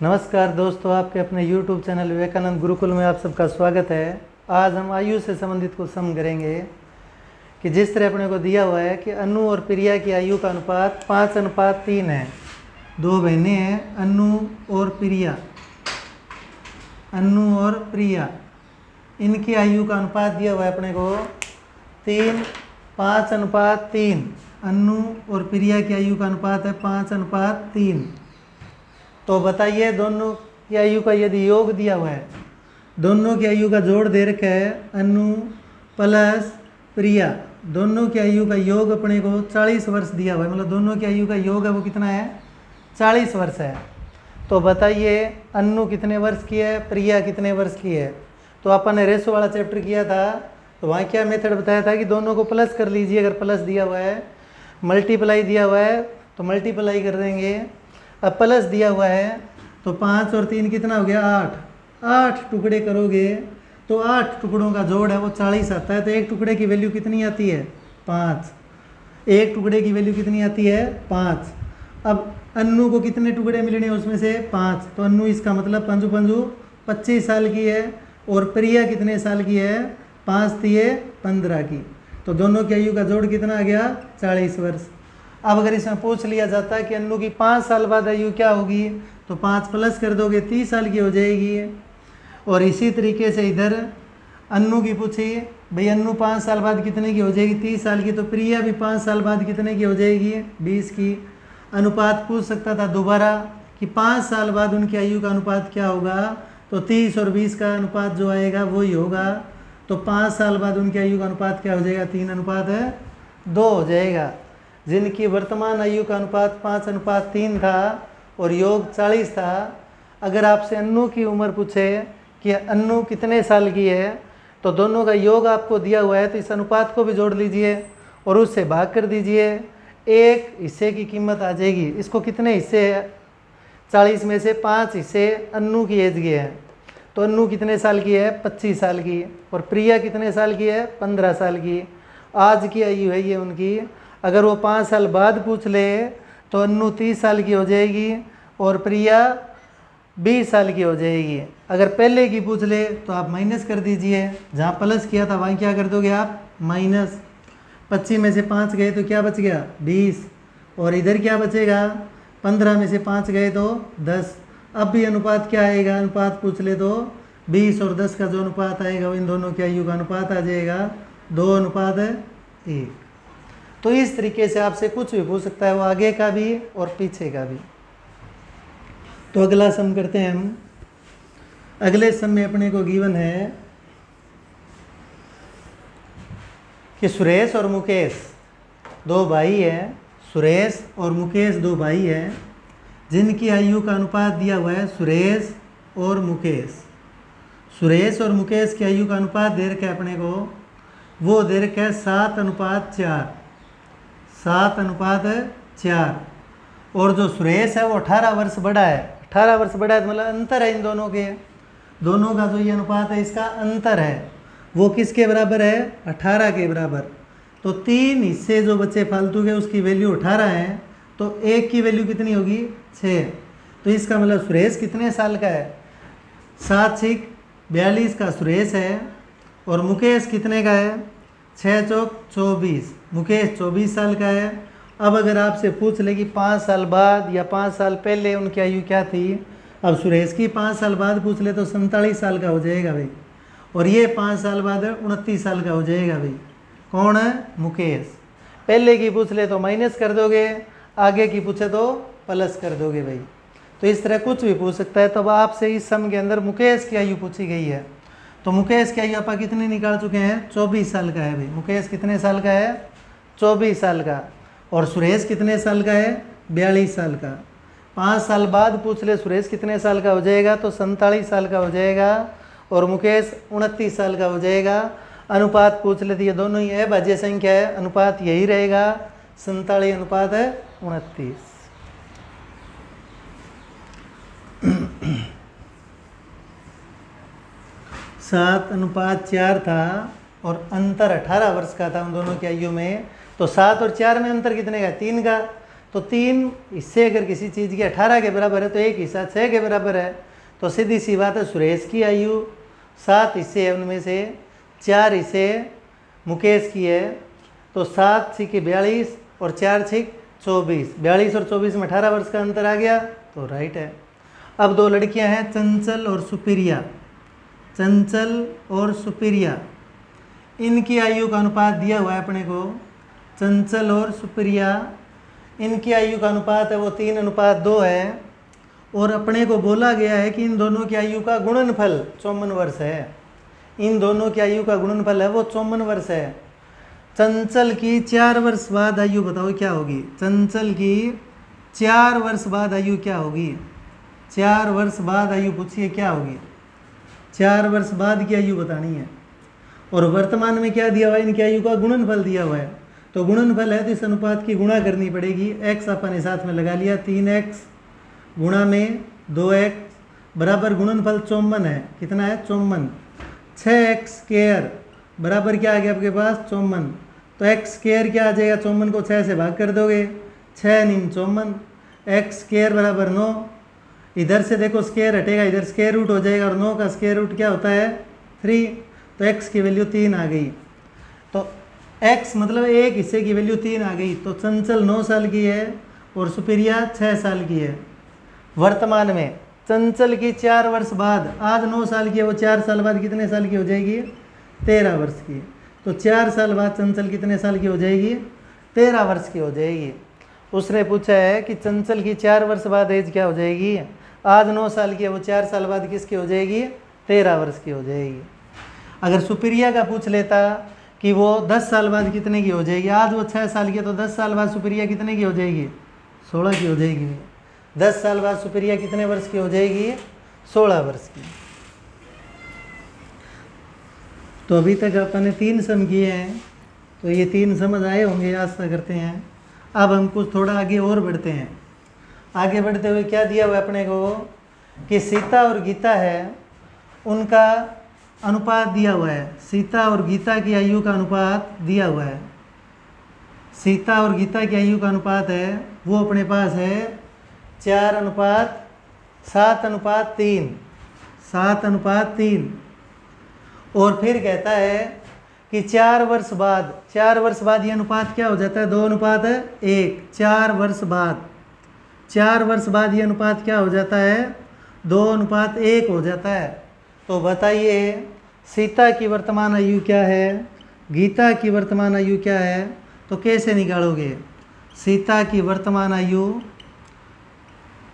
नमस्कार दोस्तों, आपके अपने YouTube चैनल विवेकानंद गुरुकुल में आप सबका स्वागत है। आज हम आयु से संबंधित कुछ सम करेंगे कि जिस तरह अपने को दिया हुआ है कि अनु और प्रिया की आयु का अनुपात 5:3 है। दो बहनें हैं, अनु और प्रिया, इनकी आयु का अनुपात दिया हुआ है अपने को 5:3। अनु और प्रिया की आयु का अनुपात है 5:3। तो बताइए दोनों की आयु का यदि योग दिया हुआ है, दोनों की आयु का जोड़ दे रखा है अनु प्लस प्रिया, दोनों की आयु का योग अपने को 40 वर्ष दिया हुआ है। मतलब दोनों की आयु का योग है वो कितना है, 40 वर्ष है। तो बताइए अनु कितने वर्ष की है, प्रिया कितने वर्ष की है। तो अपन ने रेशो वाला चैप्टर किया था, तो वहाँ क्या मेथड बताया था कि दोनों को प्लस कर लीजिए। अगर प्लस दिया हुआ है, मल्टीप्लाई दिया हुआ है तो मल्टीप्लाई कर देंगे। अब प्लस दिया हुआ है तो 5 और 3 कितना हो गया, 8 टुकड़े करोगे तो 8 टुकड़ों का जोड़ है वो 40 आता है। तो एक टुकड़े की वैल्यू कितनी आती है, 5। एक टुकड़े की वैल्यू कितनी आती है, 5। अब अन्नू को कितने टुकड़े मिलने हैं उसमें से 5, तो अन्नू इसका मतलब 5 पंजू 25 साल की है। और प्रिया कितने साल की है, 5 तिये 15 की। तो दोनों की आयु का जोड़ कितना आ गया, 40 वर्ष। अब अगर इसमें पूछ लिया जाता है कि अन्नू की 5 साल बाद आयु क्या होगी, तो 5 प्लस कर दोगे 30 साल की हो जाएगी। और इसी तरीके से इधर अन्नू की पूछी, भाई अन्नू 5 साल बाद कितने की हो जाएगी, 30 साल की। तो प्रिया भी 5 साल बाद कितने की हो जाएगी, 20 की। अनुपात पूछ सकता था दोबारा कि 5 साल बाद उनकी आयु का अनुपात क्या होगा, तो 30 और 20 का अनुपात जो आएगा वही होगा। तो 5 साल बाद उनकी आयु का अनुपात क्या हो जाएगा, 3:2 हो जाएगा। जिनकी वर्तमान आयु का अनुपात 5:3 था और योग 40 था। अगर आपसे अन्नू की उम्र पूछे कि अन्नू कितने साल की है, तो दोनों का योग आपको दिया हुआ है, तो इस अनुपात को भी जोड़ लीजिए और उससे भाग कर दीजिए। एक हिस्से की कीमत आ जाएगी। इसको कितने हिस्से है, 40 में से 5 हिस्से अन्नू की एज के हैं। तो अन्नू कितने साल की है, 25 साल की। और प्रिया कितने साल की है, 15 साल की। आज की आयु है ये उनकी। अगर वो 5 साल बाद पूछ ले तो अन्नू 30 साल की हो जाएगी और प्रिया 20 साल की हो जाएगी। अगर पहले की पूछ ले तो आप माइनस कर दीजिए। जहाँ प्लस किया था वहाँ क्या कर दोगे आप, माइनस। 25 में से 5 गए तो क्या बच गया, 20। और इधर क्या बचेगा, 15 में से 5 गए तो 10। अब भी अनुपात क्या आएगा, अनुपात पूछ ले तो 20 और 10 का जो अनुपात आएगा वो इन दोनों की आयु का अनुपात आ जाएगा 2:1। तो इस तरीके से आपसे कुछ भी पूछ सकता है, वो आगे का भी और पीछे का भी। तो अगला सम करते हैं हम। अगले सम में अपने को गिवन है कि सुरेश और मुकेश 2 भाई हैं। सुरेश और मुकेश 2 भाई हैं जिनकी आयु का अनुपात दिया हुआ है सुरेश और मुकेश। सुरेश और मुकेश की आयु का अनुपात दे रखा है अपने को, वो दे रखा है 7:4। 7:4। और जो सुरेश है वो 18 वर्ष बड़ा है। 18 वर्ष बड़ा है तो मतलब अंतर है इन दोनों के। दोनों का जो ये अनुपात है इसका अंतर है, वो किसके बराबर है, 18 के बराबर। तो 3 हिस्से जो बच्चे फालतू के उसकी वैल्यू 18 है, तो एक की वैल्यू कितनी होगी, 6। तो इसका मतलब सुरेश कितने साल का है, 7×6 = 42 का सुरेश है। और मुकेश कितने का है, 6×4 = 24। मुकेश 24 साल का है। अब अगर आपसे पूछ ले कि 5 साल बाद या 5 साल पहले उनकी आयु क्या थी, अब सुरेश की 5 साल बाद पूछ ले तो 47 साल का हो जाएगा भाई। और ये 5 साल बाद 29 साल का हो जाएगा भाई। कौन है, मुकेश। पहले की पूछ ले तो माइनस कर दोगे, आगे की पूछे तो प्लस कर दोगे भाई। तो इस तरह कुछ भी पूछ सकता है। तब आपसे इस सम के अंदर मुकेश की आयु पूछी गई है, तो मुकेश की आयु आप कितने निकाल चुके हैं, 24 साल का है भाई। मुकेश कितने साल का है, 24 साल का। और सुरेश कितने साल का है, 42 साल का। 5 साल बाद पूछ ले सुरेश कितने साल का हो जाएगा, तो 47 साल का हो जाएगा और मुकेश 29 साल का हो जाएगा। अनुपात पूछ ले तो ये दोनों ही है, भाज्य संख्या है, अनुपात यही रहेगा 47:29। 7:4 था और अंतर 18 वर्ष का था उन दोनों की आयु में। तो 7 और 4 में अंतर कितने का, 3 का। तो 3 हिस्से अगर किसी चीज़ के 18 के बराबर है तो 1 हिस्सा 6 के बराबर है। तो सीधी सी बात है, सुरेश की आयु 7 हिस्से है, उनमें से 4 हिस्से मुकेश की है। तो 7 छिके 42 और 4 छिक 24, 42 और 24 में 18 वर्ष का अंतर आ गया, तो राइट है। अब 2 लड़कियां हैं, चंचल और सुप्रिया। चंचल और सुप्रिया, इनकी आयु का अनुपात दिया हुआ है अपने को। चंचल और सुप्रिया, इनकी आयु का अनुपात है वो 3:2 है। और अपने को बोला गया है कि इन दोनों की आयु का गुणनफल 54 वर्ष है। इन दोनों की आयु का गुणनफल है वो 54 वर्ष है। चंचल की 4 वर्ष बाद आयु बताओ क्या होगी। चंचल की 4 वर्ष बाद आयु क्या होगी। 4 वर्ष बाद आयु पूछिए क्या होगी। 4 वर्ष बाद की आयु बतानी है। और वर्तमान में क्या दिया हुआ है, इनकी आयु का गुणनफल दिया हुआ है। तो गुणनफल है तो इस अनुपात की गुणा करनी पड़ेगी। x अपने साथ में लगा लिया, 3x गुणा में 2x बराबर गुणनफल 54 है। कितना है 54। 6x स्क्वायर बराबर क्या आ गया आपके पास 54। तो x स्क्वायर क्या आ जाएगा, 54 को 6 से भाग कर दोगे, 6 × 54, x स्क्वायर बराबर 9। इधर से देखो स्क्वायर हटेगा, इधर स्क्वायर रूट हो जाएगा और 9 का स्क्वायर रूट क्या होता है 3। तो x की वैल्यू 3 आ गई। तो x मतलब एक हिस्से की वैल्यू 3 आ गई। तो चंचल 9 साल की है और सुप्रिया 6 साल की है। वर्तमान में चंचल की 4 वर्ष बाद, आज 9 साल की है, वो 4 साल बाद कितने साल की हो जाएगी 13 वर्ष की। तो 4 साल बाद चंचल कितने साल की हो जाएगी 13 वर्ष की हो जाएगी। उसने पूछा है कि चंचल की 4 वर्ष बाद एज क्या हो जाएगी। आज 9 साल की है, वो 4 साल बाद किसकी हो जाएगी 13 वर्ष की हो जाएगी। अगर सुप्रिया का पूछ लेता कि वो 10 साल बाद कितने की हो जाएगी, आज वो 6 साल की है, तो 10 साल बाद सुप्रिया कितने की हो जाएगी 16 की हो जाएगी। 10 साल बाद सुप्रिया कितने वर्ष की हो जाएगी 16 वर्ष की। तो अभी तक अपन ने 3 सम किए हैं, तो ये 3 समझ आए होंगे आशा करते हैं। अब हम कुछ थोड़ा आगे और बढ़ते हैं। आगे बढ़ते हुए क्या दिया हुआ है अपने को कि सीता और गीता है, उनका अनुपात दिया हुआ है। सीता और गीता की आयु का अनुपात दिया हुआ है। सीता और गीता की आयु का अनुपात है वो अपने पास है 4:7:3, 7:3। और फिर कहता है कि 4 वर्ष बाद, 4 वर्ष बाद ये अनुपात क्या हो जाता है 2:1। 4 वर्ष बाद, 4 वर्ष बाद ये अनुपात क्या हो जाता है 2:1 हो जाता है। तो बताइए सीता की वर्तमान आयु क्या है, गीता की वर्तमान आयु क्या है, तो कैसे निकालोगे। सीता की वर्तमान आयु,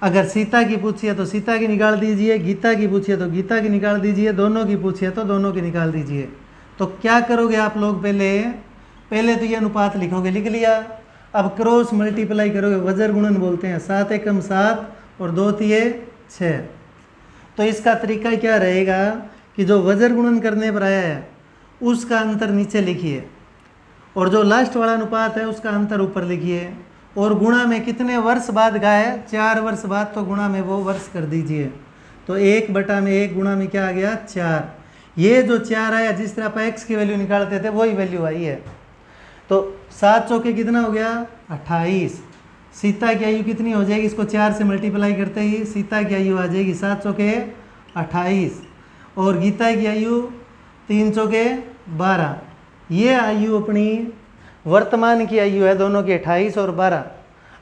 अगर सीता की पूछिए तो सीता की निकाल दीजिए, गीता की पूछिए तो गीता की निकाल दीजिए, दोनों की पूछिए तो दोनों की निकाल दीजिए। तो क्या करोगे आप लोग, पहले तो ये अनुपात लिखोगे, लिख लिया। अब क्रॉस मल्टीप्लाई करोगे, वज्र गुणन बोलते हैं, 7 एकम 7 और 2 तिये 6। तो इसका तरीका क्या रहेगा कि जो वज्र गुणन करने पर आया है उसका अंतर नीचे लिखिए और जो लास्ट वाला अनुपात है उसका अंतर ऊपर लिखिए। और गुणा में कितने वर्ष बाद का है 4 वर्ष बाद, तो गुणा में वो वर्ष कर दीजिए। तो 1/1 गुणा में क्या आ गया 4। ये जो 4 आया, जिस तरह आप x की वैल्यू निकालते थे वही वैल्यू आई है। तो 7 चौके कितना हो गया 28। सीता की आयु कितनी हो जाएगी, इसको 4 से मल्टीप्लाई करते ही सीता की आयु आ जाएगी 7 चौके 28 और गीता की आयु 3 चौके 12। ये आयु अपनी वर्तमान की आयु है, दोनों की 28 और 12।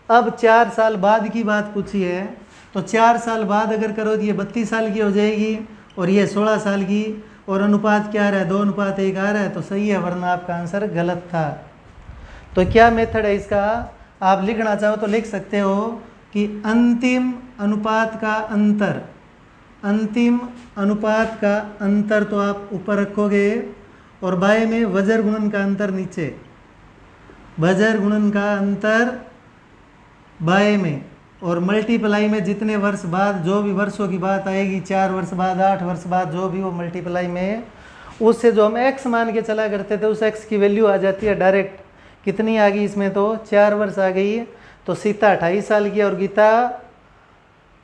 अब 4 साल बाद की बात पूछी है, तो 4 साल बाद अगर करो तो ये 32 साल की हो जाएगी और ये 16 साल की। और अनुपात क्या आ रहा है 2:1 आ रहा है, तो सही है, वरना आपका आंसर गलत था। तो क्या मेथड है इसका, आप लिखना चाहो तो लिख सकते हो कि अंतिम अनुपात का अंतर, अंतिम अनुपात का अंतर तो आप ऊपर रखोगे और बाएं में वज्र गुणन का अंतर नीचे, वज्र गुणन का अंतर बाएं में और मल्टीप्लाई में जितने वर्ष बाद, जो भी वर्षों की बात आएगी, 4 वर्ष बाद, 8 वर्ष बाद, जो भी वो मल्टीप्लाई में, उससे जो हम x मान के चला करते थे उस x की वैल्यू आ जाती है डायरेक्ट। कितनी आ गई इसमें, तो 4 वर्ष आ गई। तो सीता 28 साल की है और गीता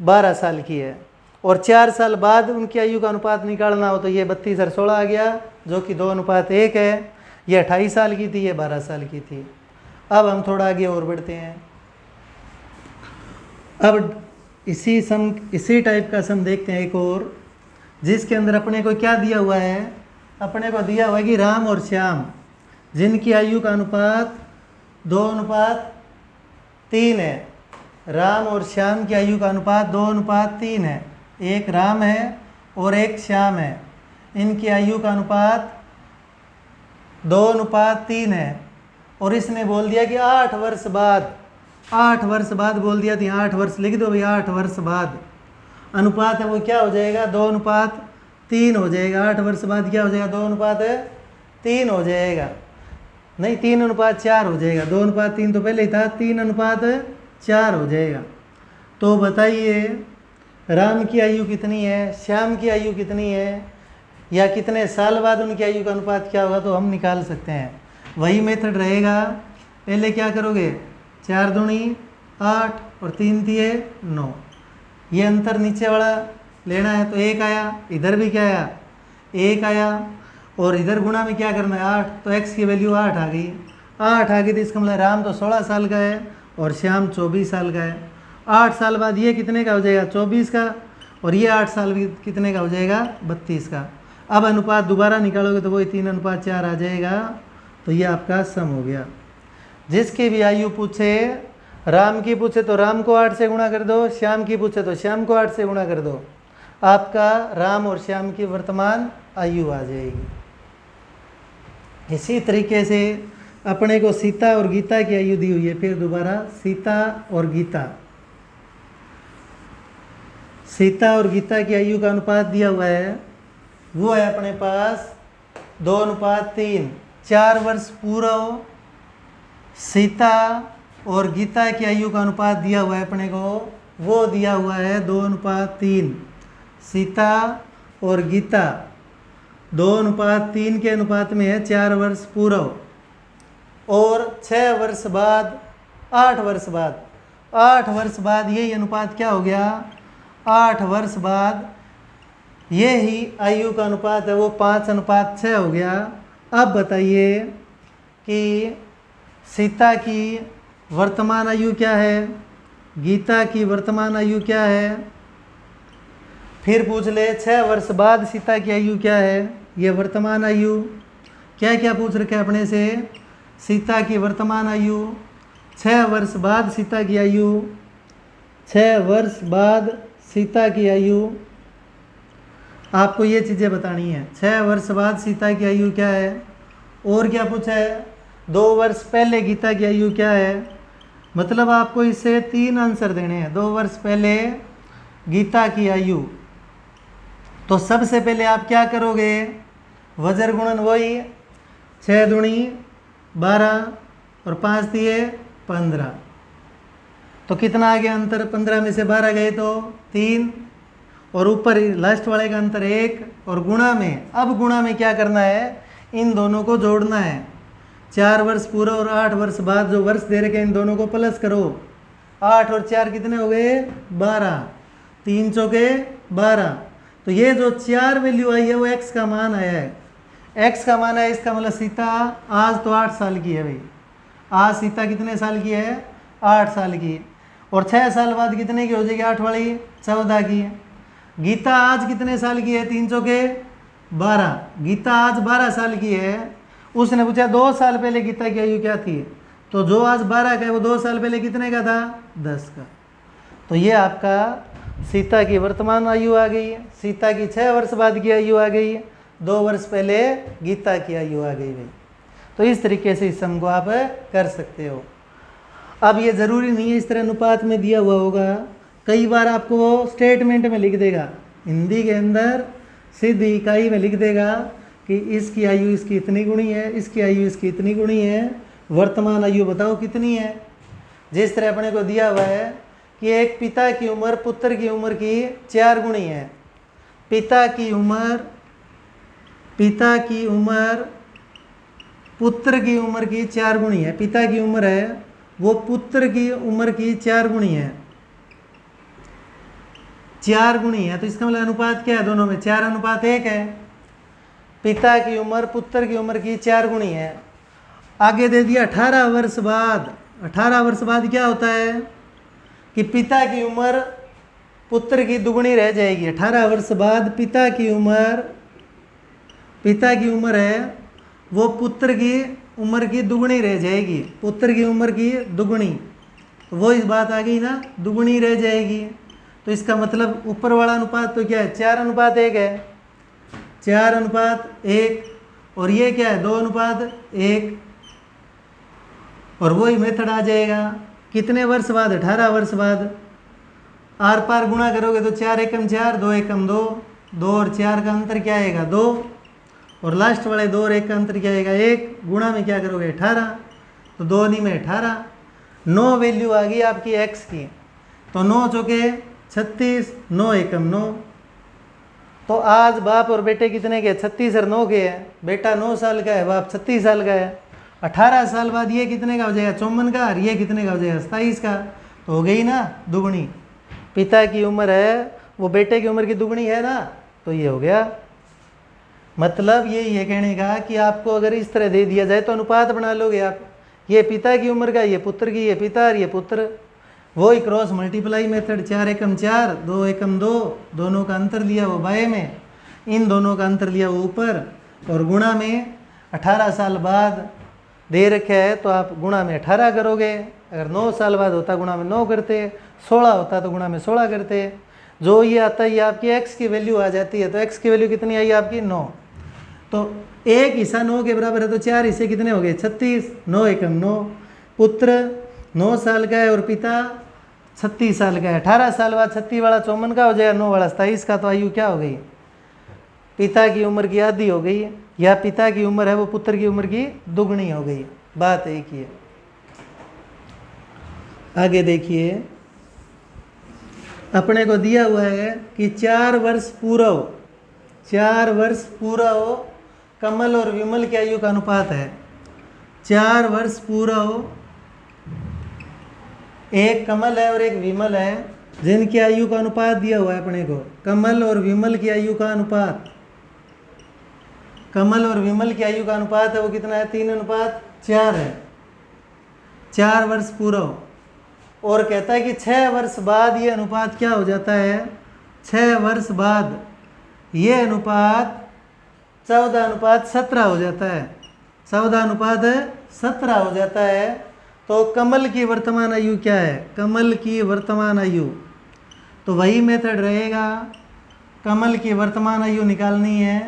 12 साल की है। और 4 साल बाद उनकी आयु का अनुपात निकालना हो तो ये 32 और 16 आ गया, जो कि 2:1 है। ये 28 साल की थी, ये 12 साल की थी। अब हम थोड़ा आगे और बढ़ते हैं। अब इसी टाइप का सम देखते हैं एक और, जिसके अंदर अपने को क्या दिया हुआ है, अपने को दिया हुआ है कि राम और श्याम जिनकी आयु का अनुपात 2:3 है। राम और श्याम की आयु का अनुपात 2:3 है। एक राम है और एक श्याम है, इनकी आयु का अनुपात 2:3 है। और इसने बोल दिया कि 8 वर्ष बाद, 8 वर्ष बाद बोल दिया, तो 8 वर्ष लिख दो भाई। 8 वर्ष बाद अनुपात है वो क्या हो जाएगा, 2:3 हो जाएगा। 8 वर्ष बाद क्या हो जाएगा, 2:3 हो जाएगा, नहीं 3:4 हो जाएगा। 2:3 तो पहले ही था, 3:4 हो जाएगा। तो बताइए राम की आयु कितनी है, श्याम की आयु कितनी है, या कितने साल बाद उनकी आयु का अनुपात क्या होगा, तो हम निकाल सकते हैं। वही मेथड रहेगा। पहले क्या करोगे, 4 दूनी 8 और 3 दिए 9, ये अंतर नीचे वाला लेना है। तो 1 आया, इधर भी क्या आया, 1 आया, और इधर गुणा में क्या करना है 8, तो x की वैल्यू 8 आ गई। 8 आ गई तो इसका मतलब राम तो 16 साल का है और श्याम 24 साल का है। 8 साल बाद ये कितने का हो जाएगा, 24 का, और ये 8 साल कितने का हो जाएगा, 32 का। अब अनुपात दोबारा निकालोगे तो वही 3:4 आ जाएगा। तो ये आपका सम हो गया। जिसकी भी आयु पूछे, राम की पूछे तो राम को 8 से गुणा कर दो, श्याम की पूछे तो श्याम को 8 से गुणा कर दो, आपका राम और श्याम की वर्तमान आयु आ जाएगी। इसी तरीके से अपने को सीता और गीता की आयु दी हुई है। फिर दोबारा सीता और गीता, सीता और गीता की आयु का अनुपात दिया हुआ है, वो है अपने पास 2:3। 4 वर्ष पूरा हो, सीता और गीता की आयु का अनुपात दिया हुआ है अपने को, वो दिया हुआ है 2:3। सीता और गीता 2:3 के अनुपात में है। 4 वर्ष पूरा हो, और 6 वर्ष बाद, 8 वर्ष बाद, 8 वर्ष बाद यही अनुपात क्या हो गया, 8 वर्ष बाद ये ही आयु का अनुपात है वो 5:6 हो गया। अब बताइए कि सीता की वर्तमान आयु क्या है, गीता की वर्तमान आयु क्या है। फिर पूछ ले 6 वर्ष बाद सीता की आयु क्या है, ये वर्तमान आयु। क्या क्या पूछ रखे अपने से, सीता की वर्तमान आयु, 6 वर्ष बाद सीता की आयु, 6 वर्ष बाद सीता की आयु, आपको ये चीज़ें बतानी है। 6 वर्ष बाद सीता की आयु क्या है, और क्या पूछा है, 2 वर्ष पहले गीता की आयु क्या है। मतलब आपको इससे 3 आंसर देने हैं। 2 वर्ष पहले गीता की आयु, तो सबसे पहले आप क्या करोगे, वज्र गुणन वही 6 दूनी 12 और 5 दिए 15, तो कितना आ गया अंतर, 15 में से 12 गए तो 3, और ऊपर लास्ट वाले का अंतर 1, और गुणा में, अब गुणा में क्या करना है, इन दोनों को जोड़ना है। 4 वर्ष पूरा और 8 वर्ष बाद जो वर्ष दे रखे इन दोनों को प्लस करो। 8 और 4 कितने हो गए, 12, 3 चौके 12। तो ये जो 4 वैल्यू आई है वो x का मान आया है, x का मान है। इसका मतलब सीता आज तो 8 साल की है भाई, आज सीता कितने साल की है, 8 साल की। और 6 साल बाद कितने की हो जाएगी, 8 वाली 14 की है। गीता आज कितने साल की है, 3 चौके 12, गीता आज 12 साल की है। उसने पूछा 2 साल पहले गीता की आयु क्या थी, तो जो आज 12 का है वो 2 साल पहले कितने का था, 10 का। तो ये आपका सीता की वर्तमान आयु आ गई है, सीता की 6 वर्ष बाद की आयु आ गई है, 2 वर्ष पहले गीता की आयु आ गई भाई। तो इस तरीके से इस सम को आप कर सकते हो। अब ये ज़रूरी नहीं है इस तरह अनुपात में दिया हुआ होगा, कई बार आपको स्टेटमेंट में लिख देगा, हिंदी के अंदर सीधी इकाई में लिख देगा कि इसकी आयु इसकी इतनी गुणी है, इसकी आयु इसकी इतनी गुणी है, वर्तमान आयु बताओ कितनी है। जिस तरह अपने को दिया हुआ है कि एक पिता की उम्र पुत्र की उम्र की 4 गुणी है। पिता की उम्र पुत्र की उम्र की 4 गुणी है। पिता की उम्र है वो पुत्र की उम्र की 4 गुणी है, 4 गुणी है। तो इसका मतलब अनुपात क्या है, दोनों में 4:1 है। पिता की उम्र पुत्र की उम्र की 4 गुणी है। आगे दे दिया 18 वर्ष बाद। 18 वर्ष बाद क्या होता है कि पिता की उम्र पुत्र की दुगनी रह जाएगी। 18 वर्ष बाद पिता की उम्र है वो पुत्र की उम्र की दुगनी रह जाएगी, पुत्र की उम्र की दुगनी। तो वो इस बात आ गई ना, दुगनी रह जाएगी। तो इसका मतलब ऊपर वाला अनुपात तो क्या है, 4:1 है, 4:1। और ये क्या है, 2:1। और वही मेथड आ जाएगा। कितने वर्ष बाद, 18 वर्ष बाद। आर पार गुणा करोगे तो 4 एकम 4, 2 एकम 2, 2 और 4 का अंतर क्या आएगा 2, और लास्ट वाले 2 और 1 का अंतर क्या आएगा 1। गुणा में क्या करोगे 18, तो 2 नहीं में 18। 9 वैल्यू आ गई आपकी x की। तो 9 चौके 36, 9 एकम 9। तो आज बाप और बेटे कितने के, 36 और 9 के हैं। बेटा 9 साल का है, बाप 36 साल का है। 18 साल बाद ये कितने का हो जाएगा 54 का, और ये कितने का हो जाएगा 27 का। तो हो गई ना दुगनी। पिता की उम्र है वो बेटे की उम्र की दुगनी है ना, तो ये हो गया। मतलब यही है कहने का कि आपको अगर इस तरह दे दिया जाए तो अनुपात बना लोगे आप। ये पिता की उम्र का, ये पुत्र की, ये पिता और ये पुत्र। वो ही क्रॉस मल्टीप्लाई मेथड, 4 एकम 4, 2 एकम 2, दोनों का अंतर लिया वो बाएं में, इन दोनों का अंतर लिया वो ऊपर, और गुणा में 18 साल बाद दे रखा है तो आप गुणा में 18 करोगे। अगर 9 साल बाद होता गुणा में 9 करते, 16 होता तो गुणा में 16 करते। जो ये आता है ये आपकी x की वैल्यू आ जाती है। तो x की वैल्यू कितनी आई आपकी 9। तो एक हिस्सा 9 के बराबर है तो 4 हिस्से कितने हो गए 36, 9 एकम 9। पुत्र 9 साल का है और पिता 36 साल का है। 18 साल बाद 36 वाला 54 का हो जाएगा, 9 वाला 27 का। तो आयु क्या हो गई, पिता की उम्र की आधी हो गई, या पिता की उम्र है वो पुत्र की उम्र की दुगनी हो गई। बात एक ही है। आगे देखिए, अपने को दिया हुआ है कि 4 वर्ष पूरा हो, 4 वर्ष पूरा हो, कमल और विमल की आयु का अनुपात है 4 वर्ष पूरा हो। एक कमल है और एक विमल है, जिनकी आयु का अनुपात दिया हुआ है अपने को। कमल और विमल की आयु का अनुपात, कमल और विमल की आयु का अनुपात है वो कितना है 3:4 है। 4 वर्ष पूरा हो। और कहता है कि 6 वर्ष बाद ये अनुपात क्या हो जाता है, 6 वर्ष बाद ये अनुपात 14:17 हो जाता है, 14:17 हो जाता है। तो कमल की वर्तमान आयु क्या है, कमल की वर्तमान आयु, तो वही मेथड रहेगा। कमल की वर्तमान आयु निकालनी है,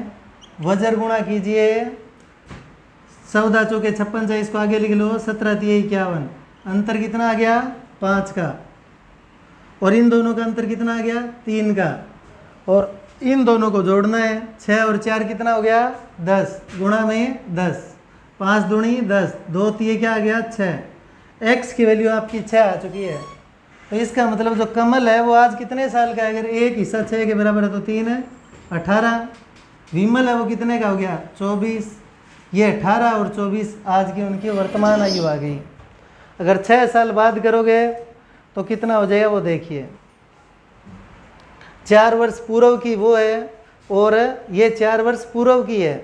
वज्र गुणा कीजिए, 14 चौके 56, इसको आगे लिख लो, 17 3 51, अंतर कितना आ गया 5 का, और इन दोनों का अंतर कितना आ गया 3 का, और इन दोनों को जोड़ना है। 6 और 4 कितना हो गया 10, गुणा में 10, 5 दूनी 10, 2 3 क्या आ गया 6। x की वैल्यू आपकी 6 आ चुकी है। तो इसका मतलब जो कमल है वो आज कितने साल का है, अगर एक हिस्सा 6 के बराबर है तो 3 है 18। विमल है वो कितने का हो गया 24। ये 18 और 24 आज की उनकी वर्तमान आयु आ गई। अगर 6 साल बाद करोगे तो कितना हो जाएगा वो देखिए। 4 वर्ष पूर्व की वो है और ये 4 वर्ष पूर्व की है,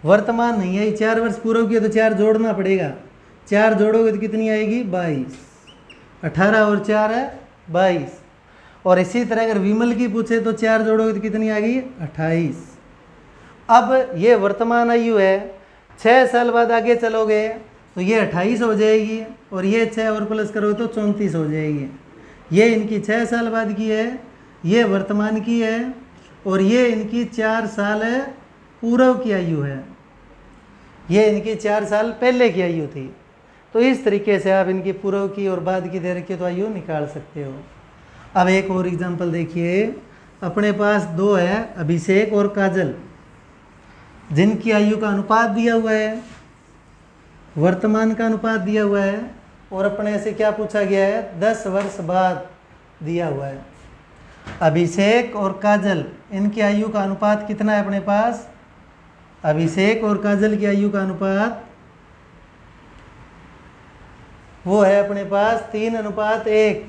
वर्तमान नहीं है। 4 वर्ष पूर्व की है तो 4 जोड़ना पड़ेगा, 4 जोड़ोगे तो कितनी आएगी 22। 18 और 4 है 22। और इसी तरह अगर विमल की पूछे तो 4 जोड़ोगे तो कितनी आ गई 28। अब ये वर्तमान आयु है, 6 साल बाद आगे चलोगे तो ये 28 हो जाएगी, और ये 6 और प्लस करोगे तो 34 हो जाएगी। ये इनकी 6 साल बाद की है, ये वर्तमान की है, और ये इनकी 4 साल पूर्व की आयु है, ये इनकी 4 साल पहले की आयु थी। तो इस तरीके से आप इनकी पूर्व की और बाद की दे रखी तो आयु निकाल सकते हो। अब एक और एग्जांपल देखिए, अपने पास 2 है, अभिषेक और काजल, जिनकी आयु का अनुपात दिया हुआ है, वर्तमान का अनुपात दिया हुआ है, और अपने से क्या पूछा गया है 10 वर्ष बाद दिया हुआ है। अभिषेक और काजल, इनकी आयु का अनुपात कितना है अपने पास, अभिषेक और काजल की आयु का अनुपात वो है अपने पास 3:1।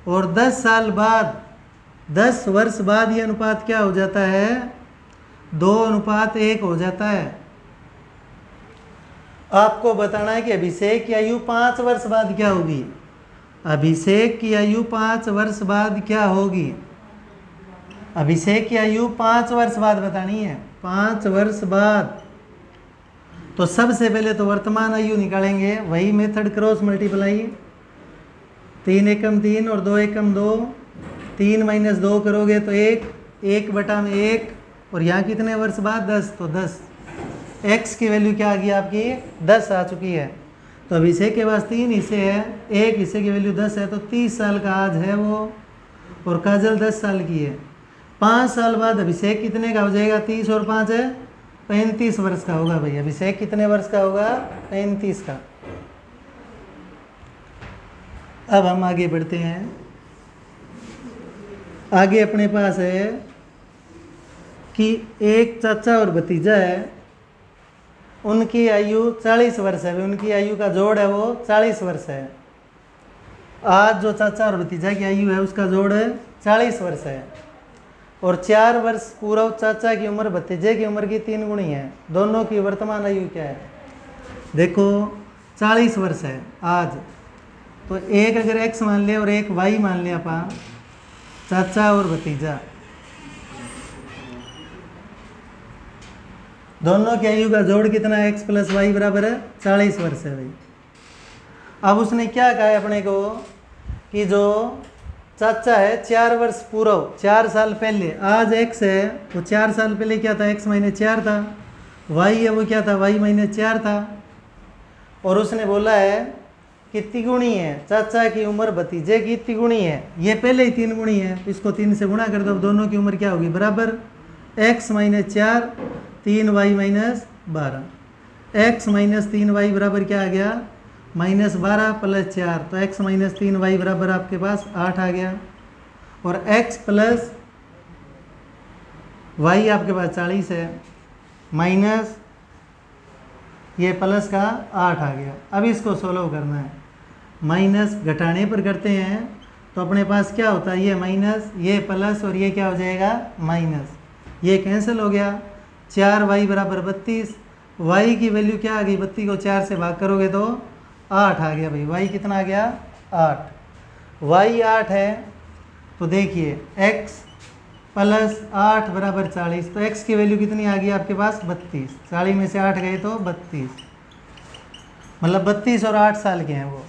और 10 साल बाद, 10 वर्ष बाद ये अनुपात क्या हो जाता है 2:1 हो जाता है। आपको बताना है कि अभिषेक की आयु 5 वर्ष बाद क्या होगी, अभिषेक की आयु 5 वर्ष बाद क्या होगी? अभिषेक की आयु 5 वर्ष बाद बतानी है, 5 वर्ष बाद। तो सबसे पहले तो वर्तमान आयु निकालेंगे, वही मेथड क्रॉस मल्टीप्लाई, 3 एकम 3 और 2 एकम 2, 3 माइनस 2 करोगे तो 1, 1 बटा में 1, और यहाँ कितने वर्ष बाद 10, तो 10। x की वैल्यू क्या आ गई आपकी? 10 आ चुकी है। तो अभिषेक के पास 3 हिस्से हैं, एक हिस्से की वैल्यू 10 है, तो 30 साल का आज है वो, और काजल 10 साल की है। 5 साल बाद अभिषेक कितने का हो जाएगा? 30 और 5 है 35 वर्ष का होगा भाई। अभिषेक कितने वर्ष का होगा? 35 का। अब हम आगे बढ़ते हैं। आगे अपने पास है कि एक चाचा और भतीजा है, उनकी आयु 40 वर्ष है, उनकी आयु का जोड़ है वो 40 वर्ष है। आज जो चाचा और भतीजा की आयु है उसका जोड़ 40 वर्ष है, और 4 वर्ष पूर्व चाचा की उम्र भतीजे की उम्र की 3 गुणी है। दोनों की वर्तमान आयु क्या है? देखो 40 वर्ष है आज, तो एक अगर x मान ले और एक y मान ले अपन, चाचा और भतीजा दोनों की आयु का जोड़ कितना है? x प्लस वाई बराबर है 40 वर्ष है भाई। अब उसने क्या कहा है अपने को कि जो चाचा है 4 वर्ष पूर्व, 4 साल पहले, आज x है वो 4 साल पहले क्या था? x माइनस 4 था। y है वो क्या था? y माइनस 4 था। और उसने बोला है कि तिगुणी है, चाचा की उम्र भतीजे की तिगुणी है, ये पहले ही 3 गुणी है, इसको 3 से गुणा कर दो। दोनों की उम्र क्या होगी? बराबर x minus 4 3y minus 12। x minus 3y बराबर क्या आ गया? माइनस 12 प्लस 4, तो x माइनस 3y बराबर आपके पास 8 आ गया। और x प्लस y आपके पास 40 है, माइनस ये प्लस का 8 आ गया। अब इसको सोल्व करना है, माइनस घटाने पर करते हैं तो अपने पास क्या होता है? ये माइनस, ये प्लस, और ये क्या हो जाएगा? माइनस। ये कैंसिल हो गया। 4y बराबर 32, y की वैल्यू क्या आ गई? 32 को 4 से भाग करोगे तो 8 आ गया भाई। y कितना आ गया? 8। y 8 है, तो देखिए x प्लस 8 बराबर 40, तो x की वैल्यू कितनी आ गई आपके पास? 32। 40 में से 8 गए तो 32, मतलब 32 और 8 साल के हैं वो।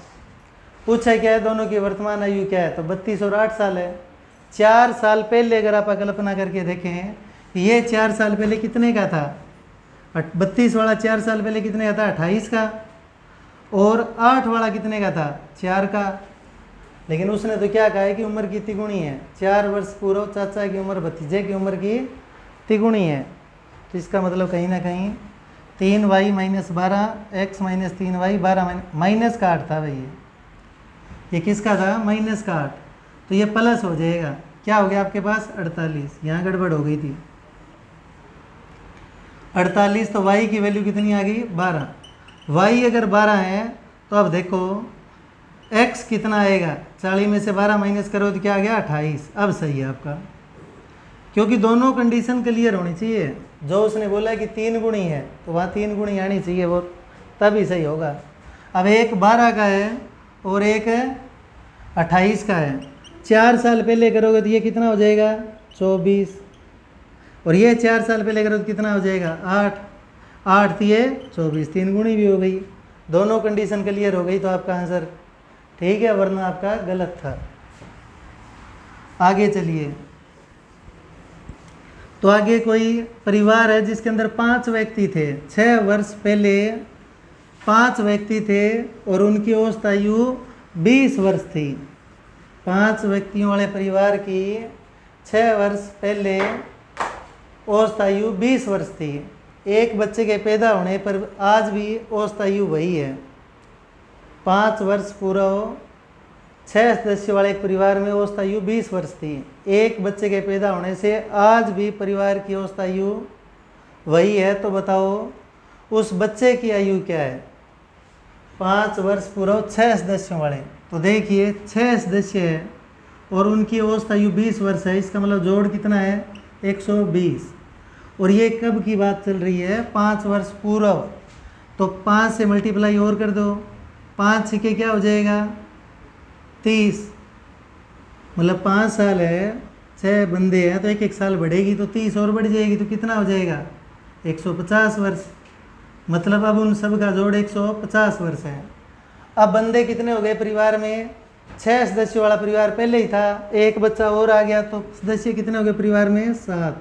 पूछा क्या है? दोनों की वर्तमान आयु क्या है? तो 32 और 8 साल है। 4 साल पहले अगर आप कल्पना करके देखें, ये 4 साल पहले कितने का था? 32 वाला 4 साल पहले कितने का था? 28 का। और 8 वाला कितने का था? 4 का। लेकिन उसने तो क्या कहा है कि उम्र की तिगुणी है। 4 वर्ष पूर्व चाचा की उम्र भतीजे की उम्र की तिगुणी है, तो इसका मतलब कहीं ना कहीं 3y minus 12 x minus 3y 12 minus का 8 था भाई। ये किसका था? माइनस का 8। तो ये प्लस हो जाएगा, क्या हो गया आपके पास? 48। यहाँ गड़बड़ हो गई थी, 48। तो y की वैल्यू कितनी आ गई? 12। y अगर 12 है तो अब देखो x कितना आएगा? 40 में से 12 माइनस करो तो क्या आ गया? 28। अब सही है आपका, क्योंकि दोनों कंडीशन क्लियर होनी चाहिए। जो उसने बोला कि 3 गुणी है तो वहाँ 3 गुणी आनी चाहिए, वो तभी सही होगा। अब एक 12 का है और एक 28 का है। 4 साल पहले करोगे तो ये कितना हो जाएगा? 24। और ये 4 साल पहले करोगे तो कितना हो जाएगा? 8। 8 ये 24, 3 गुणी भी हो गई। दोनों कंडीशन क्लियर हो गई तो आपका आंसर ठीक है, वरना आपका गलत था। आगे चलिए। तो आगे कोई परिवार है जिसके अंदर 5 व्यक्ति थे। 6 वर्ष पहले 5 व्यक्ति थे और उनकी औसत आयु 20 वर्ष थी। 5 व्यक्तियों वाले परिवार की 6 वर्ष पहले औसत आयु 20 वर्ष थी। एक बच्चे के पैदा होने पर आज भी औसत आयु वही है। 5 वर्ष पूर्व 6 सदस्य वाले एक परिवार में औसत आयु 20 वर्ष थी। एक बच्चे के पैदा होने से आज भी परिवार की औसत आयु वही है। तो बताओ उस बच्चे की आयु क्या है? 5 वर्ष पूर्व 6 सदस्यों वाले। तो देखिए 6 सदस्य है और उनकी औसत आयु 20 वर्ष है। इसका मतलब जोड़ कितना है? 120। और ये कब की बात चल रही है? 5 वर्ष पूर्व। तो 5 से मल्टीप्लाई और कर दो, 5 सिक्के क्या हो जाएगा? 30, मतलब 5 साल है, 6 बंदे हैं तो एक साल बढ़ेगी तो 30 और बढ़ जाएगी तो कितना हो जाएगा 150 वर्ष। मतलब अब उन सब का जोड़ 150 वर्ष है। अब बंदे कितने हो गए परिवार में, 6 सदस्यों वाला परिवार पहले ही था, एक बच्चा और आ गया तो सदस्य कितने हो गए परिवार में 7।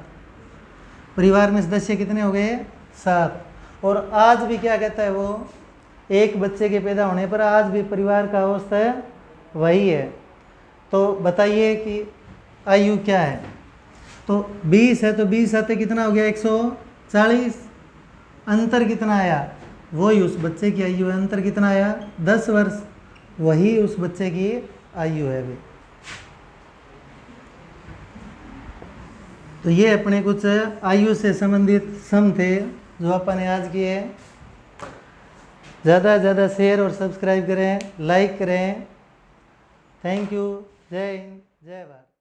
परिवार में सदस्य कितने हो गए 7। और आज भी क्या कहता है वो, एक बच्चे के पैदा होने पर आज भी परिवार का औसत वही है। तो बताइए कि आयु क्या है, तो 20 है तो 20 साथ कितना हो गया 140। अंतर कितना आया, वही उस बच्चे की आयु है। अंतर कितना आया 10 वर्ष, वही उस बच्चे की आयु है अभी। तो ये अपने कुछ आयु से संबंधित सम थे जो अपन ने आज किए। ज़्यादा से ज़्यादा शेयर और सब्सक्राइब करें, लाइक करें। Thank you. जय हिंद, जय भारत।